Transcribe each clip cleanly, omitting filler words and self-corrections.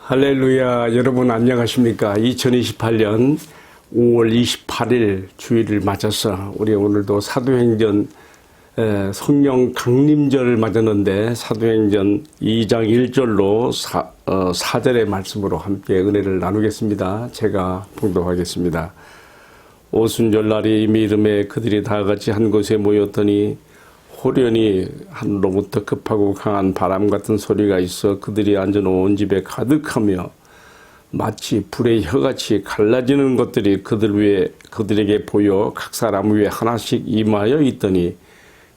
할렐루야. 여러분 안녕하십니까? 2028년 5월 28일 주일을 맞아서 우리 오늘도 사도행전 성령 강림절을 맞았는데 사도행전 2장 1절로 4절의 말씀으로 함께 은혜를 나누겠습니다. 제가 봉독하겠습니다. 오순절날이 이미 이름에 그들이 다 같이 한 곳에 모였더니 호련히 하늘로부터 급하고 강한 바람 같은 소리가 있어 그들이 앉아놓은 집에 가득하며 마치 불의 혀같이 갈라지는 것들이 그들에게 보여 각 사람 위에 하나씩 임하여 있더니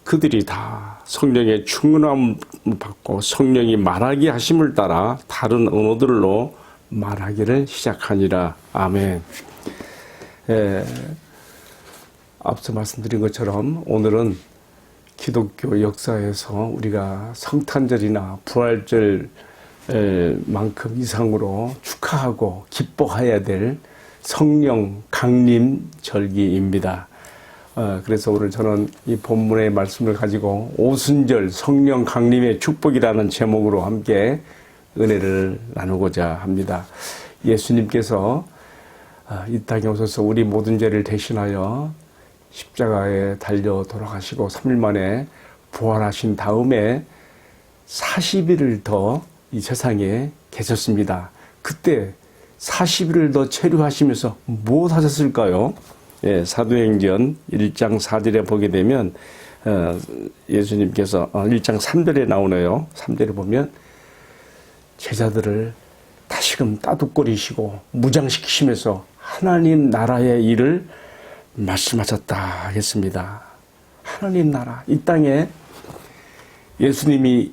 그들이 다 성령의 충만함을 받고 성령이 말하게 하심을 따라 다른 언어들로 말하기를 시작하니라. 아멘. 앞서 말씀드린 것처럼 오늘은 기독교 역사에서 우리가 성탄절이나 부활절 만큼 이상으로 축하하고 기뻐해야 될 성령 강림 절기입니다. 그래서 오늘 저는 이 본문의 말씀을 가지고 오순절 성령 강림의 축복이라는 제목으로 함께 은혜를 나누고자 합니다. 예수님께서 이 땅에 오셔서 우리 모든 죄를 대신하여 십자가에 달려 돌아가시고 3일 만에 부활하신 다음에 40일을 더 이 세상에 계셨습니다. 그때 40일을 더 체류하시면서 무엇 하셨을까요? 사도행전 1장 4절에 보게 되면 예수님께서 1장 3절에 나오네요. 3절에 보면 제자들을 다시금 따뜻거리시고 무장시키시면서 하나님 나라의 일을 말씀하셨다 하겠습니다. 하나님 나라, 이 땅에 예수님이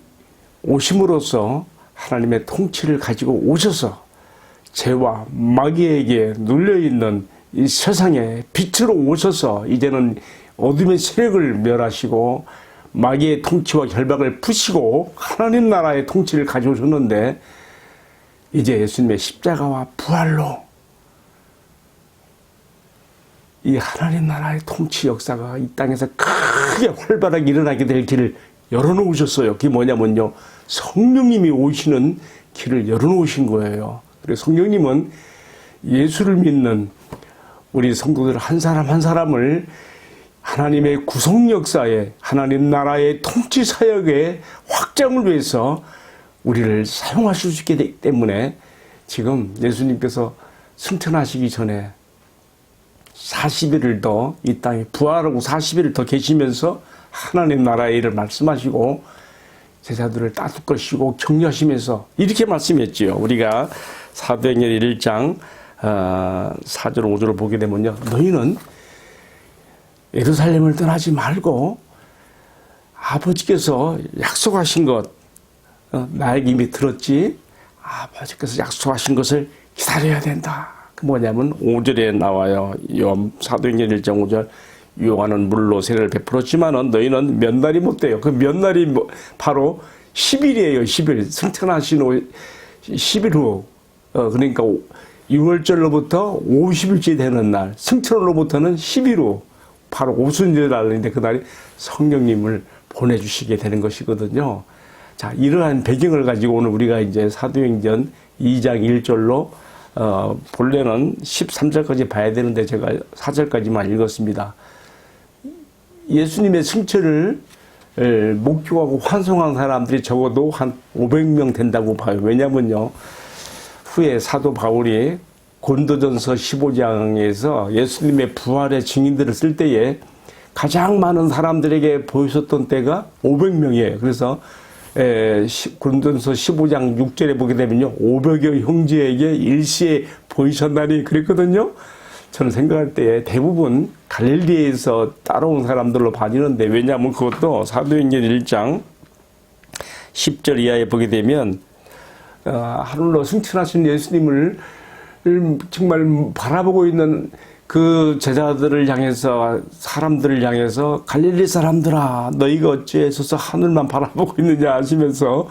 오심으로써 하나님의 통치를 가지고 오셔서 죄와 마귀에게 눌려있는 이 세상에 빛으로 오셔서 이제는 어둠의 세력을 멸하시고 마귀의 통치와 결박을 푸시고 하나님 나라의 통치를 가져오셨는데 이제 예수님의 십자가와 부활로 이 하나님 나라의 통치 역사가 이 땅에서 크게 활발하게 일어나게 될 길을 열어놓으셨어요. 그게 뭐냐면요, 성령님이 오시는 길을 열어놓으신 거예요. 그리고 성령님은 예수를 믿는 우리 성도들 한 사람 한 사람을 하나님의 구속 역사에, 하나님 나라의 통치 사역의 확장을 위해서 우리를 사용하실 수 있게 되기 때문에 지금 예수님께서 승천하시기 전에 40일을 더 이 땅에 부활하고 40일을 더 계시면서 하나님 나라의 일을 말씀하시고 제자들을 따뜻거리시고 격려하시면서 이렇게 말씀했지요. 우리가 사도행전 1장 4절 5절을 보게 되면요, 너희는 예루살렘을 떠나지 말고 아버지께서 약속하신 것 나에게 이미 들었지, 아버지께서 약속하신 것을 기다려야 된다. 그 뭐냐면 5절에 나와요. 사도행전 1장 5절. 요한은 물로 세례를 베풀었지만은 너희는 몇 날이 못 돼요. 그 몇 날이 바로 10일이에요. 10일. 승천하신 10일 후. 그러니까 6월절로부터 50일째 되는 날. 승천으로부터는 10일 후. 바로 오순절 날인데 그날이 성령님을 보내주시게 되는 것이거든요. 자, 이러한 배경을 가지고 오늘 우리가 이제 사도행전 2장 1절로 본래는 13절까지 봐야 되는데 제가 4절까지만 읽었습니다. 예수님의 승천을 목격하고 환송한 사람들이 적어도 한 500명 된다고 봐요. 왜냐면요, 후에 사도 바울이 고린도전서 15장에서 예수님의 부활의 증인들을 쓸 때에 가장 많은 사람들에게 보이셨던 때가 500명이에요. 그래서 고린도전서 15장 6절에 보게 되면요, 500여 형제에게 일시에 보이셨나니 그랬거든요. 저는 생각할 때 대부분 갈릴리에서 따라온 사람들로 봐지는데, 왜냐하면 그것도 사도행전 1장 10절 이하에 보게 되면 하늘로 승천하신 예수님을 정말 바라보고 있는 그 제자들을 향해서, 사람들을 향해서 갈릴리 사람들아 너희가 어찌해서 하늘만 바라보고 있느냐 하시면서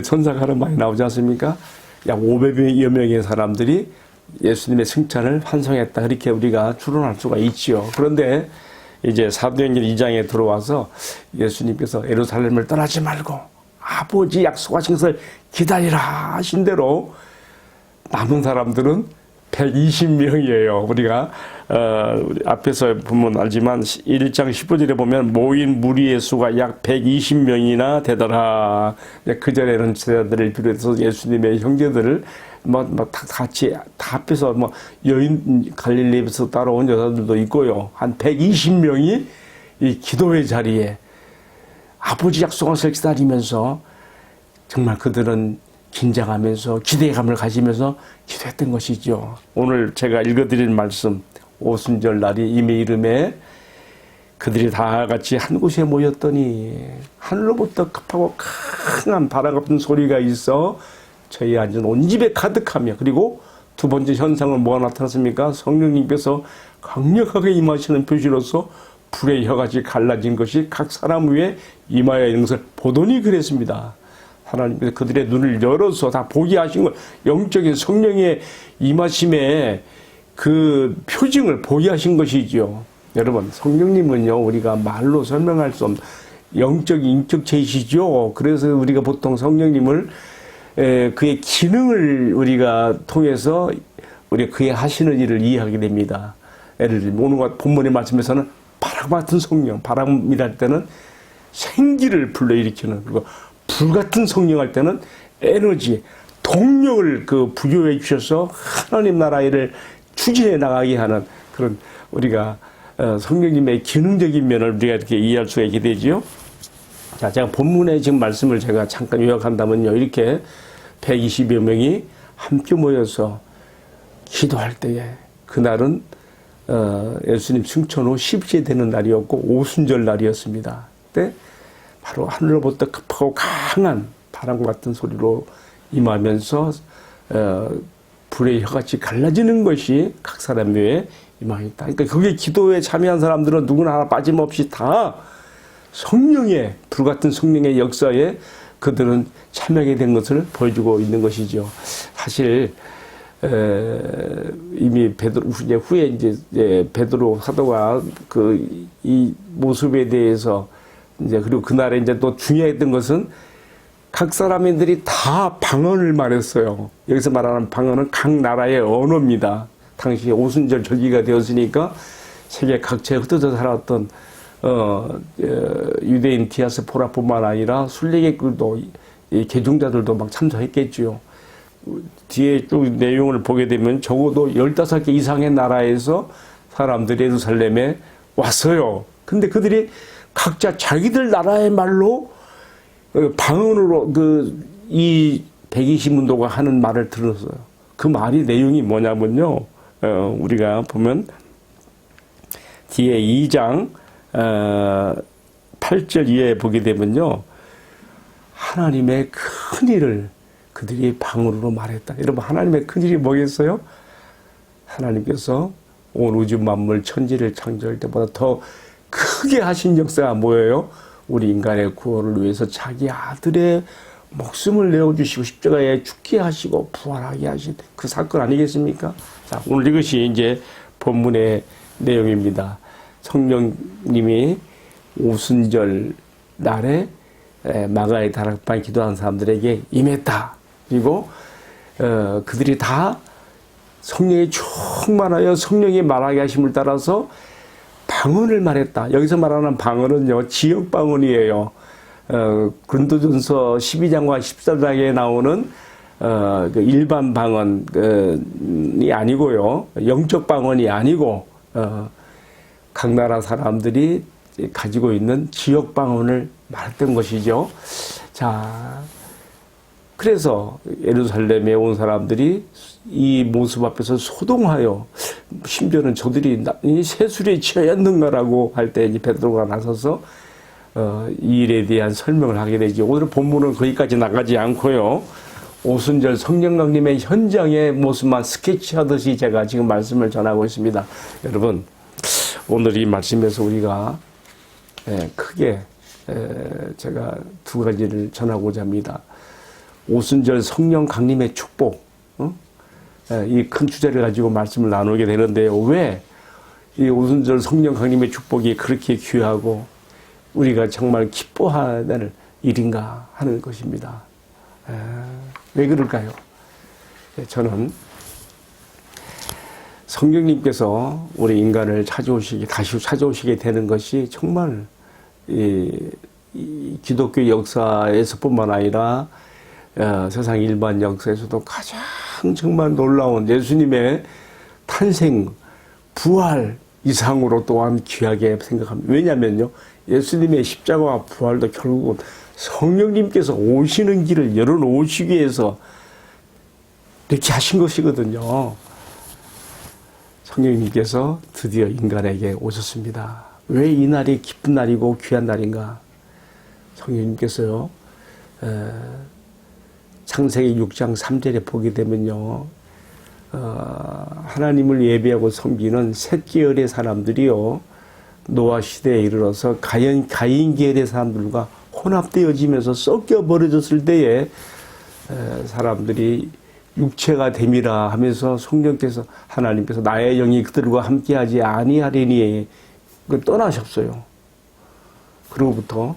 천사가 하는 말이 나오지 않습니까? 약 500여 명의 사람들이 예수님의 승천을 환송했다. 그렇게 우리가 추론할 수가 있지요. 그런데 이제 사도행전 2장에 들어와서 예수님께서 예루살렘을 떠나지 말고 아버지 약속하신 것을 기다리라 하신 대로 남은 사람들은 120명이에요. 우리가 우리 앞에서 보면 알지만 1장 15절에 보면 모인 무리의 수가 약 120명이나 되더라. 그 전에는 제자들을 비롯해서 예수님의 형제들을 다 같이 다 합해서 여인 갈릴리에서 따라온 여자들도 있고요. 한 120명이 이 기도의 자리에 아버지 약속을 기다리면서 정말 그들은 긴장하면서 기대감을 가지면서 기도했던 것이죠. 오늘 제가 읽어드린 말씀 오순절 날이 이미 이름에 그들이 다 같이 한 곳에 모였더니 하늘로부터 급하고 강한 바람 같은 소리가 있어 저희 앉은 온 집에 가득하며 그리고 두 번째 현상은 뭐가 나타났습니까? 성령님께서 강력하게 임하시는 표시로서 불의 혀같이 갈라진 것이 각 사람 위에 임하여 있는 것을 보더니 그랬습니다. 하나님께서 그들의 눈을 열어서 다 보게 하신 걸 영적인 성령의 임하심의 그 표징을 보게 하신 것이지요. 여러분 성령님은요 우리가 말로 설명할 수 없는 영적인 인격체이시죠. 그래서 우리가 보통 성령님을 그의 기능을 우리가 통해서 우리가 그의 하시는 일을 이해하게 됩니다. 예를 들면 오늘 본문의 말씀에서는 바람 같은 성령, 바람이랄 때는 생기를 불러일으키는 그리고 불 같은 성령 할 때는 에너지, 동력을 부여해 주셔서 하나님 나라 일을 추진해 나가게 하는 그런 우리가 성령님의 기능적인 면을 우리가 이렇게 이해할 수가 있게 되지요. 자, 제가 본문의 지금 말씀을 제가 잠깐 요약한다면요. 이렇게 120여 명이 함께 모여서 기도할 때에 그날은 예수님 승천 후 10째 되는 날이었고 오순절 날이었습니다. 그때 바로 하늘로부터 급하고 강한 바람과 같은 소리로 임하면서 불의 혀같이 갈라지는 것이 각 사람 위에 임하였다. 그러니까 그게 기도에 참여한 사람들은 누구나 하나 빠짐없이 다 성령의 불같은 성령의 역사에 그들은 참여하게 된 것을 보여주고 있는 것이죠. 사실 이미 베드로 후에 이제 베드로 사도가 이 모습에 대해서 이제 그리고 그날에 이제 또 중요했던 것은 각 사람들이 다 방언을 말했어요. 여기서 말하는 방언은 각 나라의 언어입니다. 당시 오순절 절기가 되었으니까 세계 각지에 흩어져 살았던 유대인 디아스포라뿐만 아니라 순례객들도 개종자들도 막 참석했겠지요. 뒤에 쭉 내용을 보게 되면 적어도 15개 이상의 나라에서 사람들이 예루살렘에 왔어요. 근데 그들이 각자 자기들 나라의 말로 방언으로 이 120문도가 하는 말을 들었어요. 그 말이 내용이 뭐냐면요. 우리가 보면 뒤에 2장 8절 이하에 보게 되면요. 하나님의 큰 일을 그들이 방언으로 말했다. 여러분 하나님의 큰 일이 뭐겠어요? 하나님께서 온 우주 만물 천지를 창조할 때보다 더 크게 하신 역사가 뭐예요? 우리 인간의 구원을 위해서 자기 아들의 목숨을 내어주시고 십자가에 죽게 하시고 부활하게 하신 그 사건 아니겠습니까? 자, 오늘 이것이 이제 본문의 내용입니다. 성령님이 오순절 날에 마가의 다락방에 기도한 사람들에게 임했다. 그리고 그들이 다 성령이 충만하여 성령이 말하게 하심을 따라서 방언을 말했다. 여기서 말하는 방언은요, 지역 방언이에요. 고린도전서 12장과 14장에 나오는 그 일반 방언이 아니고요, 영적 방언이 아니고 각 나라 사람들이 가지고 있는 지역 방언을 말했던 것이죠. 자, 그래서 예루살렘에 온 사람들이 이 모습 앞에서 소동하여, 심지어는 저들이 세술에 취하였는가라고 할 때 이제 베드로가 나서서 이 일에 대한 설명을 하게 되죠. 오늘 본문은 거기까지 나가지 않고요, 오순절 성령 강림의 현장의 모습만 스케치하듯이 제가 지금 말씀을 전하고 있습니다. 여러분, 오늘 이 말씀에서 우리가 크게 제가 두 가지를 전하고자 합니다. 오순절 성령 강림의 축복, 이 큰 주제를 가지고 말씀을 나누게 되는데요. 왜 이 오순절 성령 강림의 축복이 그렇게 귀하고 우리가 정말 기뻐해야 될 일인가 하는 것입니다. 왜 그럴까요? 저는 성령님께서 우리 인간을 다시 찾아오시게 되는 것이 정말 이 기독교 역사에서뿐만 아니라 세상 일반 역사에서도 가장 정말 놀라운 예수님의 탄생, 부활 이상으로 또한 귀하게 생각합니다. 왜냐하면요, 예수님의 십자가와 부활도 결국은 성령님께서 오시는 길을 열어놓으시기 위해서 이렇게 하신 것이거든요. 성령님께서 드디어 인간에게 오셨습니다. 왜 이 날이 기쁜 날이고 귀한 날인가? 성령님께서요, 창세기 6장 3절에 보게 되면요, 하나님을 예배하고 섬기는 셋 계열의 사람들이요, 노아 시대에 이르러서 가인 계열의 사람들과 혼합되어지면서 섞여 버려졌을 때에 사람들이 육체가 됨이라 하면서 성령께서 하나님께서 나의 영이 그들과 함께하지 아니하리니 떠나셨어요. 그로부터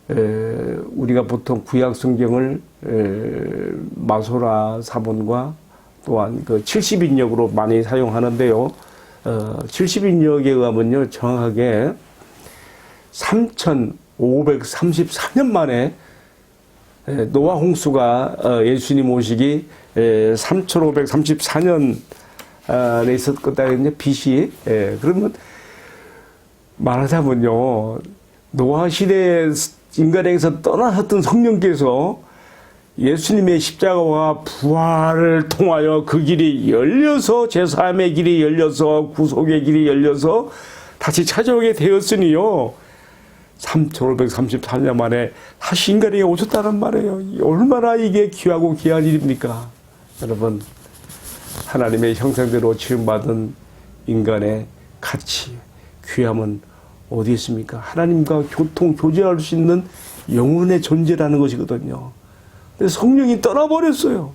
우리가 보통 구약 성경을 마소라 사본과 또한 그 70인역으로 많이 사용하는데요. 70인역에 의하면요, 정확하게 3,534년 만에 노아 홍수가 예수님 오시기 3,534년에 있었거든요, BC. 그러면 말하자면요, 노아 시대에 인간에게서 떠나셨던 성령께서 예수님의 십자가와 부활을 통하여 그 길이 열려서, 제3의 길이 열려서, 구속의 길이 열려서 다시 찾아오게 되었으니요, 3,534년 만에 다시 인간에게 오셨다는 말이에요. 얼마나 이게 귀하고 귀한 일입니까? 여러분, 하나님의 형상대로 지음받은 인간의 가치, 귀함은 어디 있습니까? 하나님과 교제할 수 있는 영혼의 존재라는 것이거든요. 근데 성령이 떠나버렸어요.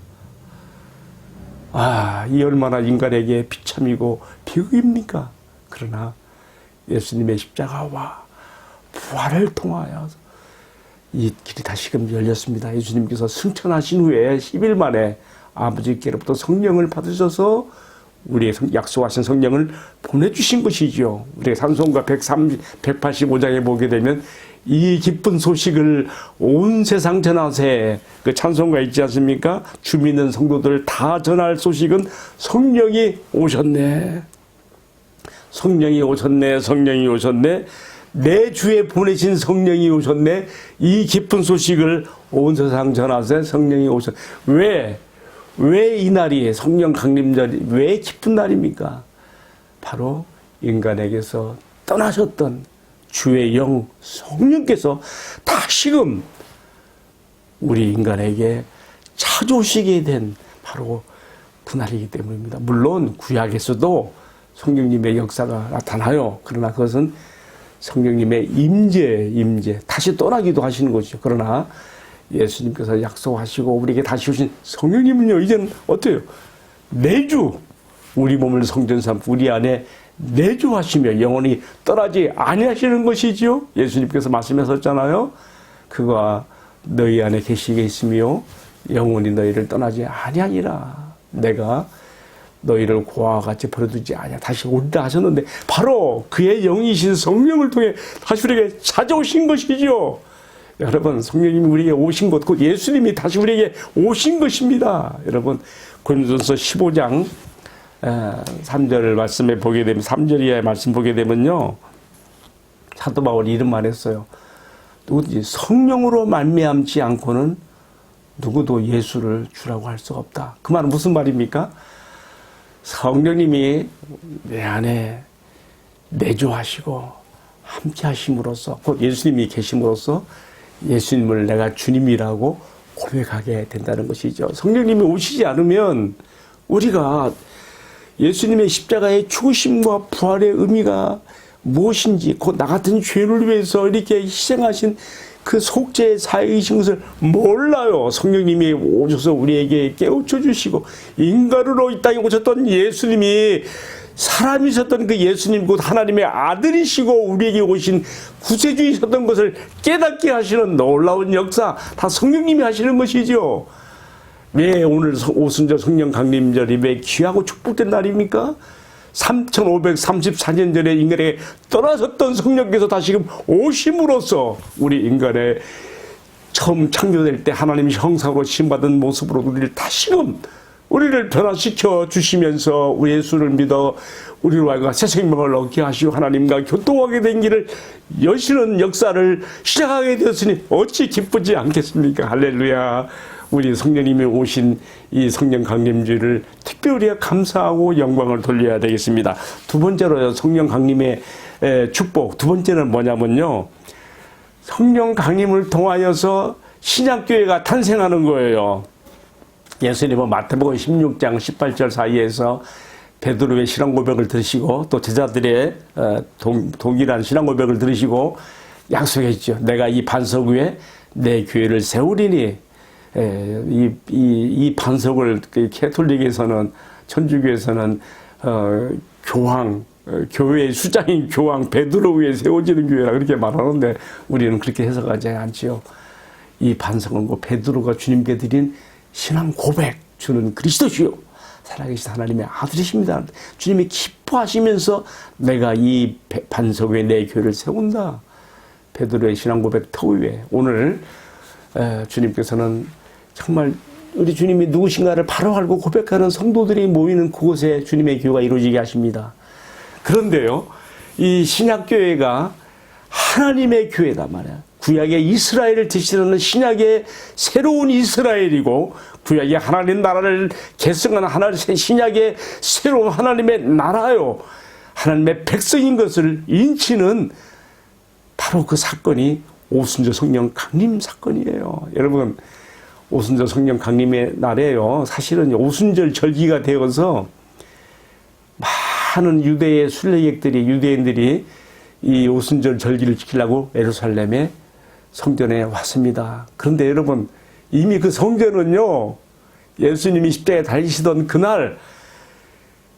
이 얼마나 인간에게 비참이고 비극입니까? 그러나 예수님의 십자가와 부활을 통하여 이 길이 다시금 열렸습니다. 예수님께서 승천하신 후에 10일 만에 아버지께로부터 성령을 받으셔서 우리의 약속하신 성령을 보내주신 것이죠. 우리가 찬송가 185장에 보게 되면 이 기쁜 소식을 온 세상 전하세, 그 찬송가 있지 않습니까? 주 믿는 성도들 다 전할 소식은 성령이 오셨네. 성령이 오셨네. 성령이 오셨네. 내 주에 보내신 성령이 오셨네. 이 기쁜 소식을 온 세상 전하세. 성령이 오셨네. 왜 이 날이 성령 강림절이 왜 기쁜 날입니까? 바로 인간에게서 떠나셨던 주의 영 성령께서 다시금 우리 인간에게 찾아오시게 된 바로 그날이기 때문입니다. 물론 구약에서도 성령님의 역사가 나타나요. 그러나 그것은 성령님의 임재 다시 떠나기도 하시는 것이죠. 그러나 예수님께서 약속하시고 우리에게 다시 오신 성령님은요, 이제는 어때요? 내주 우리 몸을 성전 삼고 우리 안에 내주하시며 영원히 떠나지 아니하시는 것이지요. 예수님께서 말씀하셨잖아요. 그가 너희 안에 계시게 있으며 영원히 너희를 떠나지 아니하니라. 내가 너희를 고아와 같이 버려두지 아니야. 다시 오리라 하셨는데 바로 그의 영이신 성령을 통해 다시 우리에게 찾아오신 것이지요. 여러분, 성령님이 우리에게 오신 것, 곧 예수님이 다시 우리에게 오신 것입니다. 여러분, 고린도전서 15장 3절 말씀에 보게 되면, 3절 이하의 말씀 보게 되면요, 사도 바울이 이런 말 했어요. 누구든지 성령으로 말미암지 않고는 누구도 예수를 주라고 할 수가 없다. 그 말은 무슨 말입니까? 성령님이 내 안에 내주하시고 함께 하심으로써, 곧 예수님이 계심으로써 예수님을 내가 주님이라고 고백하게 된다는 것이죠. 성령님이 오시지 않으면 우리가 예수님의 십자가의 죽으심과 부활의 의미가 무엇인지, 곧 나 같은 죄를 위해서 이렇게 희생하신 그 속죄의 사역이신 것을 몰라요. 성령님이 오셔서 우리에게 깨우쳐 주시고 인간으로 이 땅에 오셨던 예수님이 사람이셨던 그 예수님, 곧 하나님의 아들이시고 우리에게 오신 구세주이셨던 것을 깨닫게 하시는 놀라운 역사, 다 성령님이 하시는 것이죠. 왜 오늘 오순절 성령 강림절이 왜 귀하고 축복된 날입니까? 3534년 전에 인간에게 떠나셨던 성령께서 다시금 오심으로써 우리 인간의 처음 창조될 때 하나님 형상으로 심받은 모습으로 우리를 다시금 우리를 변화시켜 주시면서 우리 예수를 믿어 우리와 새 생명을 얻게 하시고 하나님과 교통하게 된 길을 여시는 역사를 시작하게 되었으니 어찌 기쁘지 않겠습니까? 할렐루야. 우리 성령님이 오신 이 성령 강림주를 특별히 감사하고 영광을 돌려야 되겠습니다. 두 번째로 성령 강림의 축복. 두 번째는 뭐냐면요. 성령 강림을 통하여서 신약교회가 탄생하는 거예요. 예수님은 마태복음 16장 18절 사이에서 베드로의 신앙 고백을 들으시고 또 제자들의 동일한 신앙 고백을 들으시고 약속했죠. 내가 이 반석 위에 내 교회를 세우리니 이 반석을 캐톨릭에서는 천주교에서는 교황 교회의 수장인 교황 베드로 위에 세워지는 교회라 그렇게 말하는데 우리는 그렇게 해석하지 않지요. 이 반석은 뭐 베드로가 주님께 드린 신앙 고백, 주는 그리스도시요 살아계신 하나님의 아들이십니다. 주님이 기뻐하시면서 내가 이 반석 위에 내 교회를 세운다. 베드로의 신앙 고백 터 위에 오늘 주님께서는 정말 우리 주님이 누구신가를 바로 알고 고백하는 성도들이 모이는 그곳에 주님의 교회가 이루어지게 하십니다. 그런데요, 이 신약교회가 하나님의 교회다 말이야. 구약의 이스라엘을 대신하는 신약의 새로운 이스라엘이고 구약의 하나님 나라를 계승한 신약의 새로운 하나님의 나라요. 하나님의 백성인 것을 인치는 바로 그 사건이 오순절 성령 강림 사건이에요. 여러분, 오순절 성령 강림의 날에요. 사실은 오순절 절기가 되어서 많은 유대의 순례객들이 유대인들이 이 오순절 절기를 지키려고 예루살렘에 성전에 왔습니다. 그런데 여러분 이미 그 성전은요 예수님이 십자가에 달리시던 그날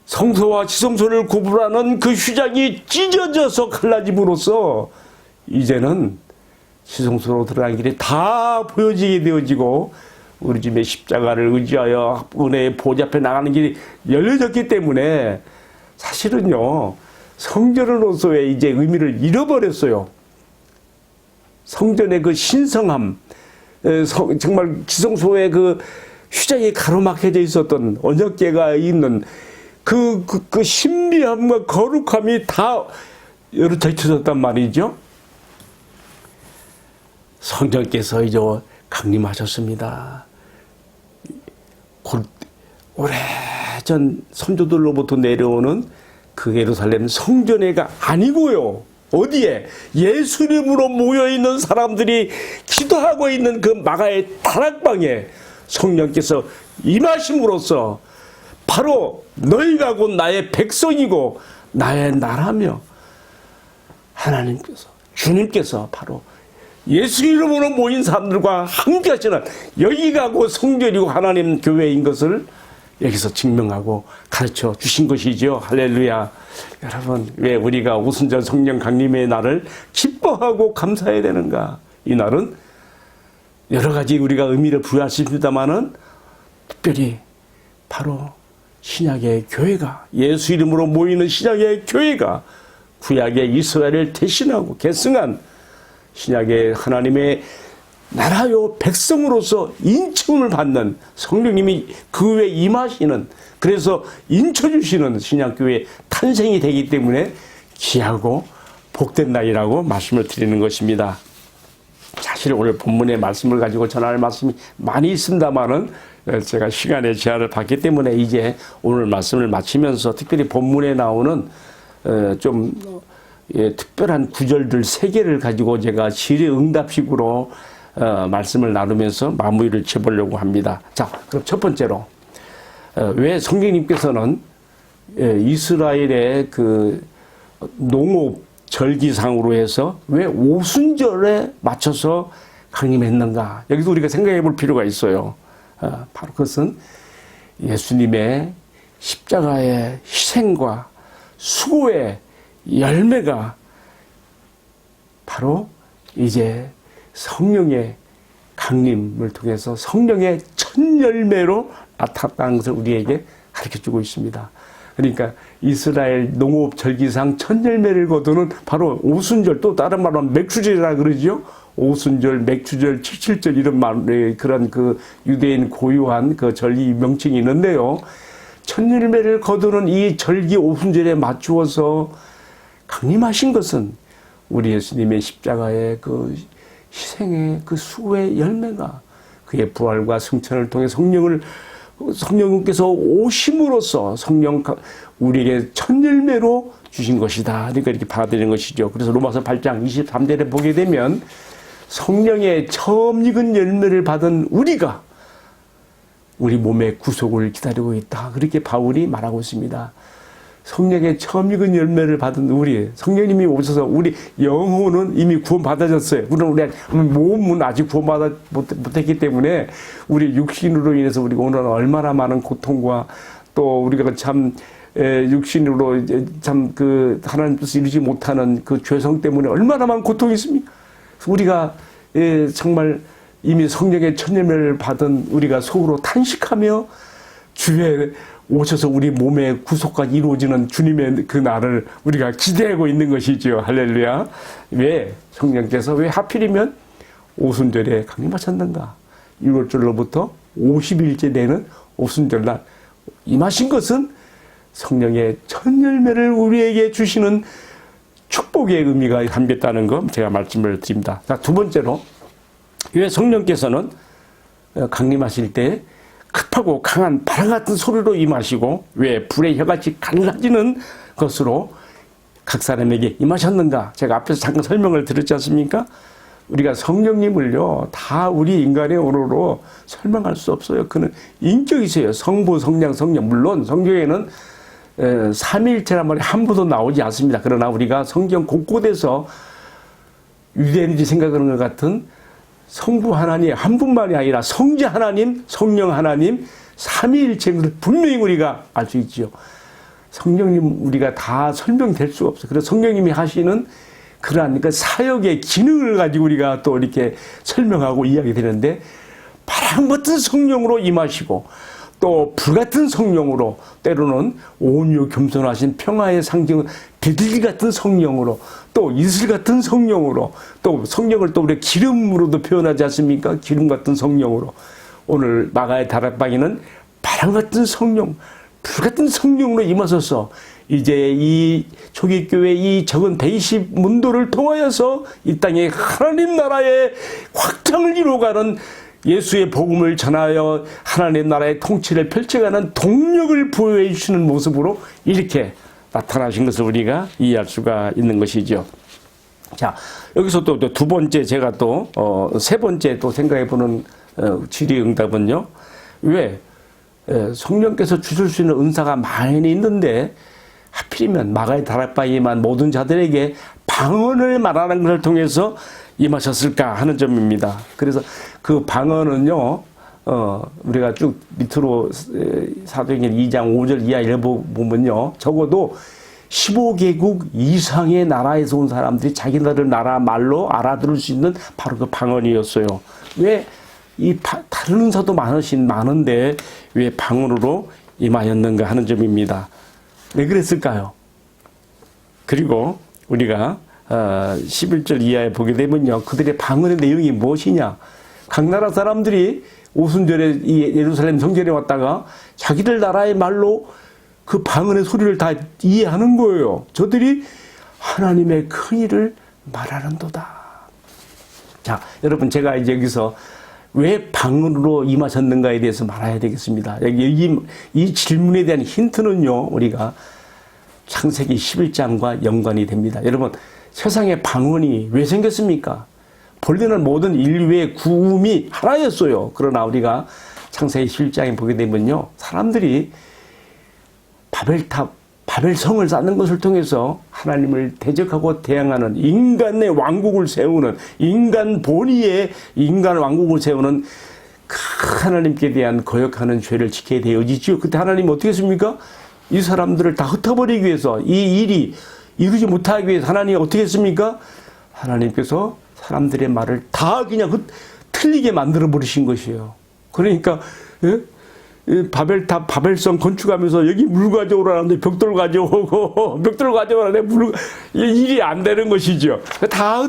성소와 지성소를 구분하는 그 휘장이 찢어져서 갈라짐으로써 이제는 지성소로 들어가는 길이 다 보여지게 되어지고 우리 집의 십자가를 의지하여 은혜의 보좌 앞에 나가는 길이 열려졌기 때문에 사실은요 성전으로서의 이제 의미를 잃어버렸어요. 성전의 그 신성함, 정말 지성소에 그 휘장이 가로막혀져 있었던 언약궤가 있는 그 신비함과 거룩함이 다 여러 젖혀졌단 말이죠. 성령께서 이제 강림하셨습니다. 오래전 선조들로부터 내려오는 그 예루살렘 성전에가 아니고요. 어디에? 예수 이름으로 모여있는 사람들이 기도하고 있는 그 마가의 다락방에 성령께서 임하심으로써 바로 너희가 곧 나의 백성이고 나의 나라며 하나님께서 주님께서 바로 예수 이름으로 모인 사람들과 함께 하시는 여기가 곧 성전이고 하나님 교회인 것을 여기서 증명하고 가르쳐 주신 것이죠. 할렐루야. 여러분, 왜 우리가 오순절 성령 강림의 날을 기뻐하고 감사해야 되는가? 이 날은 여러 가지 우리가 의미를 부여하십니다만은 특별히 바로 신약의 교회가 예수 이름으로 모이는 신약의 교회가 구약의 이스라엘을 대신하고 계승한 신약의 하나님의 나라요 백성으로서 인침을 받는 성령님이 그 외에 임하시는 그래서 인쳐주시는 신약교회 탄생이 되기 때문에 귀하고 복된 날이라고 말씀을 드리는 것입니다. 사실 오늘 본문의 말씀을 가지고 전할 말씀이 많이 있습니다만은 제가 시간의 제한을 받기 때문에 이제 오늘 말씀을 마치면서 특별히 본문에 나오는 좀 특별한 구절들 3개를 가지고 제가 질의응답식으로 말씀을 나누면서 마무리를 지어보려고 합니다. 자, 그럼 첫 번째로 왜 성경님께서는 이스라엘의 그 농업 절기상으로 해서 왜 오순절에 맞춰서 강림했는가? 여기서 우리가 생각해 볼 필요가 있어요. 바로 그것은 예수님의 십자가의 희생과 수고의 열매가 바로 이제 성령의 강림을 통해서 성령의 첫 열매로 나타나는 것을 우리에게 가르쳐주고 있습니다. 그러니까 이스라엘 농업 절기상 첫 열매를 거두는 바로 오순절, 또 다른 말로 하면 맥추절이라 그러죠. 오순절, 맥추절, 칠칠절 이런 말, 그런 그 유대인 고유한 그 절기 명칭이 있는데요. 첫 열매를 거두는 이 절기 오순절에 맞추어서 강림하신 것은 우리 예수님의 십자가의 그 희생의 그 수고의 열매가 그의 부활과 승천을 통해 성령께서 오심으로써 성령 우리에게 첫 열매로 주신 것이다. 그러니까 이렇게 받아들이는 것이죠. 그래서 로마서 8장 23절에 보게 되면 성령의 처음 익은 열매를 받은 우리가 우리 몸의 구속을 기다리고 있다. 그렇게 바울이 말하고 있습니다. 성령의 처음 익은 열매를 받은 우리, 성령님이 오셔서 우리 영혼은 이미 구원받아졌어요. 그럼 우리 몸은 아직 구원받아 못했기 때문에 우리 육신으로 인해서 우리가 오늘은 얼마나 많은 고통과 또 우리가 참 육신으로 참 그 하나님 뜻을 이루지 못하는 그 죄성 때문에 얼마나 많은 고통이 있습니까? 우리가 정말 이미 성령의 첫 열매를 받은 우리가 속으로 탄식하며 주의 오셔서 우리 몸의 구속까지 이루어지는 주님의 그 날을 우리가 기대하고 있는 것이죠. 할렐루야. 왜 성령께서 왜 하필이면 오순절에 강림하셨는가? 6월절로부터 50일째 되는 오순절날 임하신 것은 성령의 첫 열매를 우리에게 주시는 축복의 의미가 담겼다는 거 제가 말씀을 드립니다. 자, 두 번째로 왜 성령께서는 강림하실 때 급하고 강한 바람 같은 소리로 임하시고 왜 불의 혀같이 갈라지는 것으로 각 사람에게 임하셨는가? 제가 앞에서 잠깐 설명을 드렸지 않습니까? 우리가 성령님을요 다 우리 인간의 언어로 설명할 수 없어요. 그는 인격이세요. 성부, 성령, 성령. 물론 성경에는 삼위일체란 말이 한 번도 나오지 않습니다. 그러나 우리가 성경 곳곳에서 유대인들이 생각하는 것 같은 성부 하나님 한 분만이 아니라 성자 하나님, 성령 하나님, 삼위일체를 분명히 우리가 알 수 있지요. 성령님 우리가 다 설명될 수가 없어요. 그래서 성령님이 하시는 그러한 그 사역의 기능을 가지고 우리가 또 이렇게 설명하고 이야기 되는데 바람 같은 성령으로 임하시고 또 불같은 성령으로 때로는 온유 겸손하신 평화의 상징은 비둘기 같은 성령으로 또 이슬 같은 성령으로 또 성령을 또 우리 기름으로도 표현하지 않습니까? 기름 같은 성령으로 오늘 마가의 다락방에는 바람 같은 성령, 불 같은 성령으로 임하셔서 이제 이 초기교회 이 적은 120 문도를 통하여서 이 땅에 하나님 나라의 확장을 이루어가는 예수의 복음을 전하여 하나님 나라의 통치를 펼쳐가는 동력을 부여해 주시는 모습으로 이렇게 나타나신 것을 우리가 이해할 수가 있는 것이죠. 자, 여기서 또 두 번째 제가 또 세 번째 또 생각해 보는 질의응답은요. 왜 성령께서 주실 수 있는 은사가 많이 있는데 하필이면 마가의 다락방에만 모든 자들에게 방언을 말하는 것을 통해서 임하셨을까 하는 점입니다. 그래서 그 방언은요, 우리가 쭉 밑으로 사도행전 2장 5절 이하를 보면요, 적어도 15개국 이상의 나라에서 온 사람들이 자기네들 나라 말로 알아들을 수 있는 바로 그 방언이었어요. 왜 다른 은사도 많은데 왜 방언으로 임하였는가 하는 점입니다. 왜 그랬을까요? 그리고 우리가 11절 이하에 보게 되면요, 그들의 방언의 내용이 무엇이냐? 각 나라 사람들이 오순절에 이 예루살렘 성전에 왔다가 자기들 나라의 말로 그 방언의 소리를 다 이해하는 거예요. 저들이 하나님의 큰 일을 말하는도다. 자, 여러분 제가 이제 여기서 왜 방언으로 임하셨는가에 대해서 말해야 되겠습니다. 여기 이 질문에 대한 힌트는요, 우리가 창세기 11장과 연관이 됩니다. 여러분, 세상에 방언이 왜 생겼습니까? 본래는 모든 인류의 구음이 하나였어요. 그러나 우리가 창세기 11장에 보게 되면요, 사람들이 바벨성을 쌓는 것을 통해서 하나님을 대적하고 대항하는 인간의 왕국을 세우는, 인간 본위의 인간 왕국을 세우는 그 하나님께 대한 거역하는 죄를 지게 되어지죠. 그때 하나님은 어떻게 했습니까? 이 사람들을 다 흩어버리기 위해서, 이 일이 이루지 못하기 위해서 하나님이 어떻게 했습니까? 하나님께서 사람들의 말을 다 그냥 틀리게 만들어 버리신 것이에요. 그러니까 예? 이 바벨탑, 바벨성 건축하면서 여기 물 가져오라는데 벽돌 가져오고 벽돌 가져오라는데 물 일이 안 되는 것이죠. 다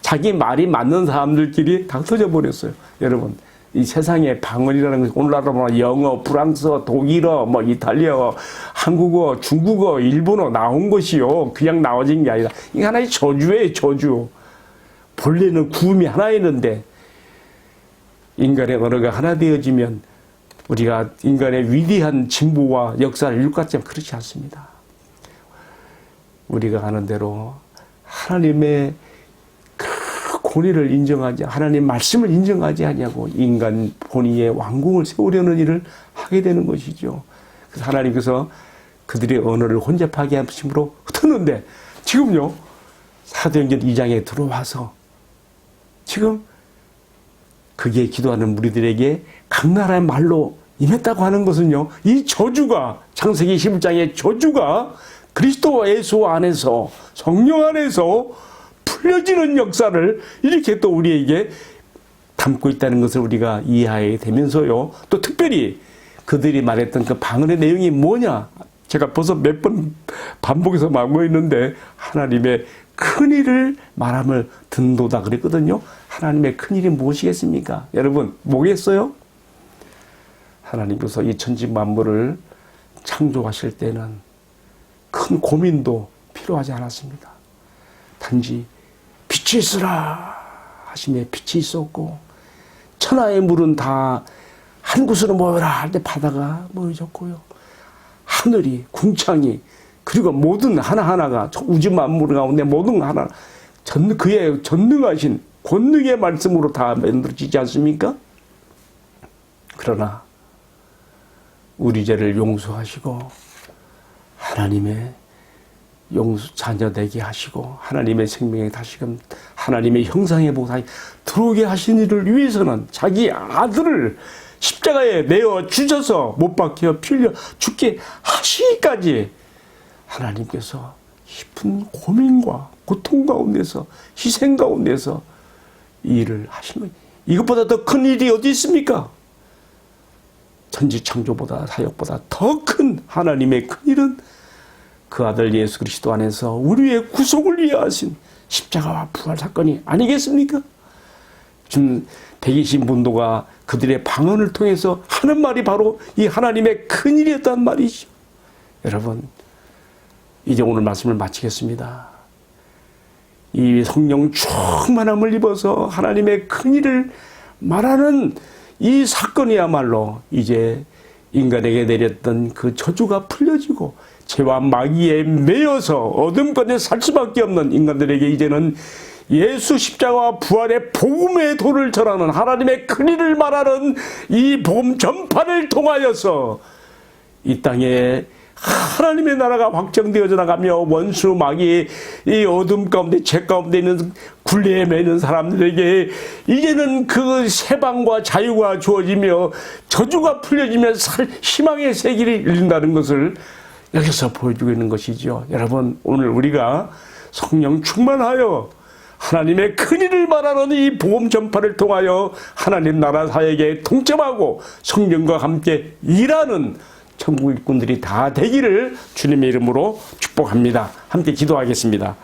자기 말이 맞는 사람들끼리 다 흩어져 버렸어요. 여러분, 이 세상에 방언이라는 것이 오늘날로 보면 영어, 프랑스어, 독일어, 뭐 이탈리아어, 한국어, 중국어, 일본어 나온 것이요. 그냥 나와진 게 아니라 이게 하나의 저주예요, 저주. 본래는 구음이 하나였는데 인간의 언어가 하나 되어지면 우리가 인간의 위대한 진보와 역사를 이룰 것 같지만 그렇지 않습니다. 우리가 아는 대로 하나님의 그 권위를 인정하지, 하나님 말씀을 인정하지 않냐고 인간 본의의 왕궁을 세우려는 일을 하게 되는 것이죠. 그래서 하나님께서 그들의 언어를 혼잡하게 하심으로 흩었는데 지금요, 사도행전 2장에 들어와서 지금 그게 기도하는 무리들에게 각 나라의 말로 임했다고 하는 것은요, 이 저주가, 창세기 11장의 저주가 그리스도 예수 안에서, 성령 안에서 풀려지는 역사를 이렇게 또 우리에게 담고 있다는 것을 우리가 이해하게 되면서요, 또 특별히 그들이 말했던 그 방언의 내용이 뭐냐? 제가 벌써 몇 번 반복해서 말하고 있는데, 하나님의 큰일을 말함을 듣는도다 그랬거든요. 하나님의 큰일이 무엇이겠습니까? 여러분, 뭐겠어요? 하나님께서 이 천지 만물을 창조하실 때는 큰 고민도 필요하지 않았습니다. 단지 빛이 있으라 하심에 빛이 있었고, 천하의 물은 다 한 곳으로 모여라 할 때 바다가 모여졌고요. 하늘이, 궁창이, 그리고 모든 하나하나가 우주 만물 가운데 모든 하나, 그의 전능하신 권능의 말씀으로 다 만들어지지 않습니까? 그러나 우리 죄를 용서하시고 하나님의 자녀 되게 하시고 하나님의 생명에 다시금 하나님의 형상에 보고 다시 들어오게 하신 일을 위해서는 자기 아들을 십자가에 내어 주셔서 못 박혀 필려 죽게 하시기까지 하나님께서 깊은 고민과 고통 가운데서 희생 가운데서 이 일을 하신 거예요. 이것보다 더 큰 일이 어디 있습니까? 천지 창조보다 사역보다 더 큰 하나님의 큰 일은 그 아들 예수 그리스도 안에서 우리의 구속을 위해 하신 십자가와 부활 사건이 아니겠습니까? 지금 120분도가 그들의 방언을 통해서 하는 말이 바로 이 하나님의 큰 일이었단 말이죠. 여러분, 이제 오늘 말씀을 마치겠습니다. 이 성령 충만함을 입어서 하나님의 큰 일을 말하는 이 사건이야말로 이제 인간에게 내렸던 그 저주가 풀려지고 죄와 마귀에 매여서 어둠 가운데 살 수밖에 없는 인간들에게 이제는 예수 십자가와 부활의 복음의 도를 전하는 하나님의 큰 일을 말하는 이 복음 전파를 통하여서 이 땅에 하나님의 나라가 확정되어져 나가며 원수 마귀의 이 어둠 가운데 죄 가운데 있는 굴레에 매는 사람들에게 이제는 그 해방과 자유가 주어지며 저주가 풀려지며 희망의 세계를 열린다는 것을 여기서 보여주고 있는 것이죠. 여러분, 오늘 우리가 성령 충만하여 하나님의 큰 일을 말하는 이 복음 전파를 통하여 하나님 나라 사역에 동참하고 성령과 함께 일하는 천국 일꾼들이 다 되기를 주님의 이름으로 축복합니다. 함께 기도하겠습니다.